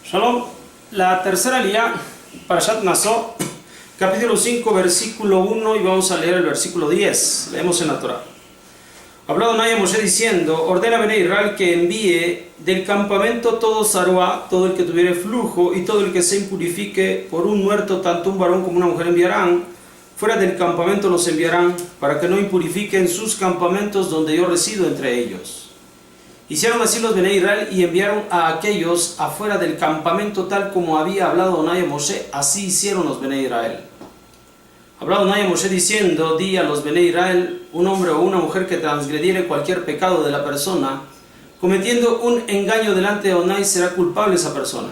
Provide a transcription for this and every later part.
Shalom, la tercera aliyá, Parashat Naso, capítulo 5, versículo 1, y vamos a leer el versículo 10. Leemos en la Torah. Habló Adonai a Moshe diciendo: ordena a Bnei Israel que envíe del campamento todo Saruá, todo el que tuviere flujo, y todo el que se impurifique por un muerto, tanto un varón como una mujer enviarán. Fuera del campamento los enviarán, para que no impurifiquen sus campamentos donde yo resido entre ellos. Hicieron así los Bnei Israel y enviaron a aquellos afuera del campamento, tal como había hablado Adonai a Moshe, así hicieron los Bnei Israel. Habló Adonai a Moshe diciendo: di a los Bnei Israel, un hombre o una mujer que transgrediere cualquier pecado de la persona, cometiendo un engaño delante de Adonai, será culpable esa persona.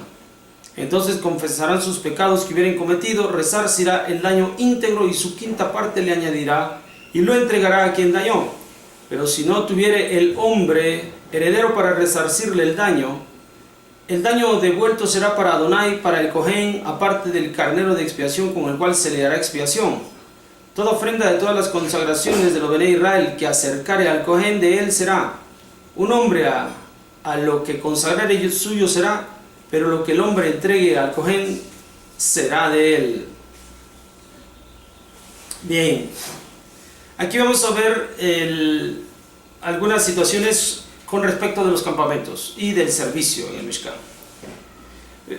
Entonces confesarán sus pecados que hubieren cometido, resarcirá el daño íntegro y su quinta parte le añadirá y lo entregará a quien dañó. Pero si no tuviere el hombre heredero para resarcirle el daño devuelto será para Adonai, para el Cohen, aparte del carnero de expiación con el cual se le hará expiación. Toda ofrenda de todas las consagraciones de los Bnei Israel que acercare al Cohen, de él será. Un hombre a lo que consagrare suyo será, pero lo que el hombre entregue al Cohen será de él. Bien, aquí vamos a ver algunas situaciones con respecto de los campamentos y del servicio en el Mishkan.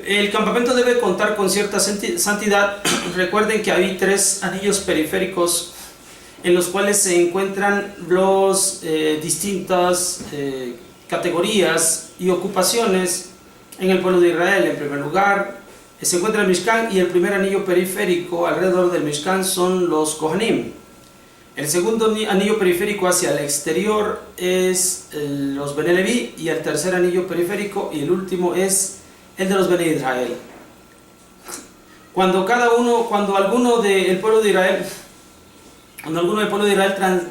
El campamento debe contar con cierta santidad. Recuerden que hay 3 anillos periféricos en los cuales se encuentran las distintas categorías y ocupaciones en el pueblo de Israel. En primer lugar se encuentra el Mishkan, y el primer anillo periférico alrededor del Mishkan son los Kohanim. El segundo anillo periférico hacia el exterior es los Bnei Leví, y el tercer anillo periférico y el último es el de los Bnei Israel. Cuando alguno del pueblo de Israel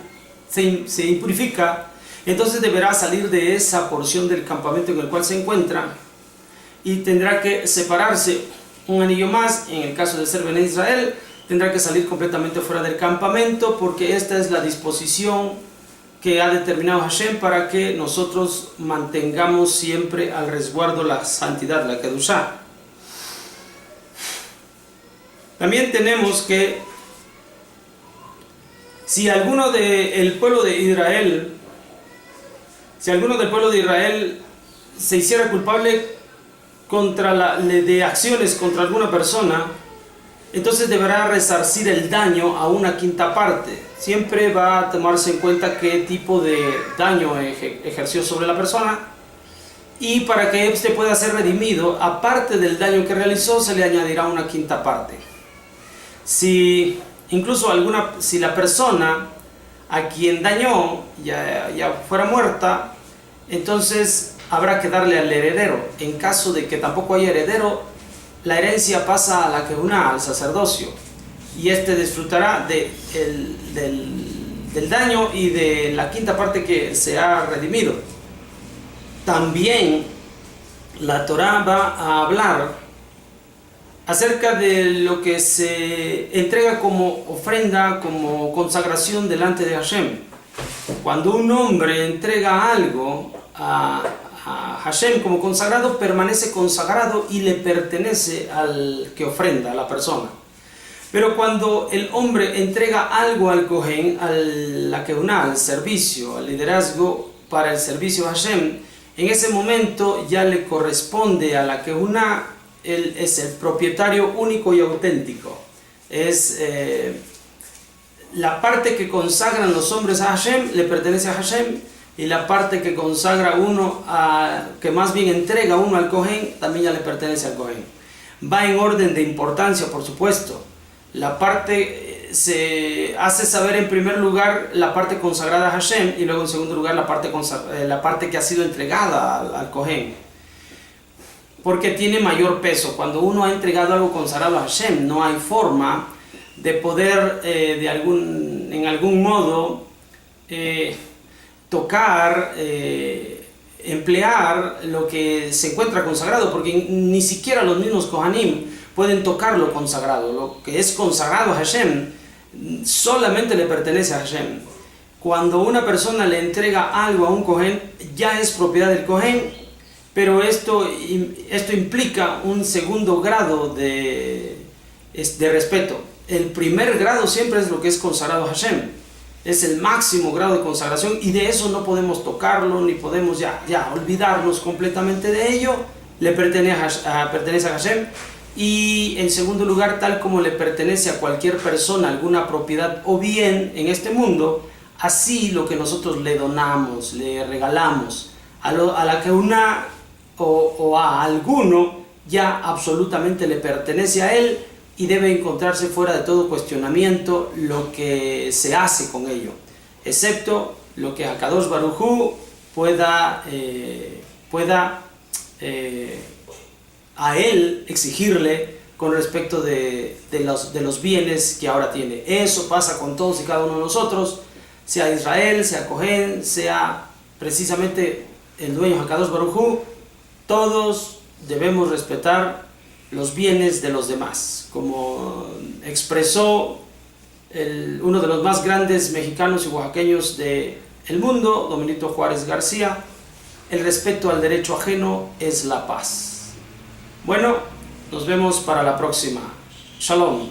se impurifica, entonces deberá salir de esa porción del campamento en el cual se encuentra y tendrá que separarse un anillo más. En el caso de ser Bnei Israel, tendrá que salir completamente fuera del campamento, porque esta es la disposición que ha determinado Hashem para que nosotros mantengamos siempre al resguardo la santidad, la Kedushá. También tenemos que si alguno del pueblo de Israel se hiciera culpable de acciones contra alguna persona, entonces deberá resarcir el daño a una quinta parte. Siempre va a tomarse en cuenta qué tipo de daño ejerció sobre la persona, y para que éste pueda ser redimido, aparte del daño que realizó, se le añadirá una quinta parte. Si la persona a quien dañó ya fuera muerta, entonces habrá que darle al heredero. En caso de que tampoco haya heredero, la herencia pasa a la Kehuná, al sacerdocio, y este disfrutará del daño y de la quinta parte que se ha redimido. También la Torah va a hablar acerca de lo que se entrega como ofrenda, como consagración delante de Hashem. Cuando un hombre entrega algo a Hashem como consagrado, permanece consagrado y le pertenece al que ofrenda, a la persona. Pero cuando el hombre entrega algo al Kohen, a la Kehuná, al servicio, al liderazgo para el servicio a Hashem, en ese momento ya le corresponde a la Kehuná. Él es el propietario único y auténtico. Es la parte que consagran los hombres a Hashem, le pertenece a Hashem, y la parte que consagra que más bien entrega uno al Kohen, también ya le pertenece al Kohen. Va en orden de importancia, por supuesto. La parte se hace saber en primer lugar la parte consagrada a Hashem, y luego en segundo lugar la parte que ha sido entregada al Kohen, porque tiene mayor peso. Cuando uno ha entregado algo consagrado a Hashem, no hay forma de poder en algún modo tocar, emplear lo que se encuentra consagrado, porque ni siquiera los mismos Kohanim pueden tocar lo consagrado. Lo que es consagrado a Hashem solamente le pertenece a Hashem. Cuando una persona le entrega algo a un Kohen, ya es propiedad del Kohen, pero esto implica un segundo grado de respeto. El primer grado siempre es lo que es consagrado a Hashem, es el máximo grado de consagración, y de eso no podemos tocarlo, ni podemos ya olvidarnos completamente de ello. Le pertenece a Hashem. Y en segundo lugar, tal como le pertenece a cualquier persona alguna propiedad o bien en este mundo, así lo que nosotros le donamos, le regalamos a la que una o a alguno, ya absolutamente le pertenece a él, y debe encontrarse fuera de todo cuestionamiento lo que se hace con ello, excepto lo que Akadosh Baruj Hu pueda a él exigirle con respecto de los bienes que ahora tiene. Eso pasa con todos y cada uno de nosotros, sea Israel, sea Cohen, sea precisamente el dueño Akadosh Baruj Hu. Todos debemos respetar los bienes de los demás, como expresó uno de los más grandes mexicanos y oaxaqueños del mundo, don Benito Juárez García: el respeto al derecho ajeno es la paz. Bueno, nos vemos para la próxima. Shalom.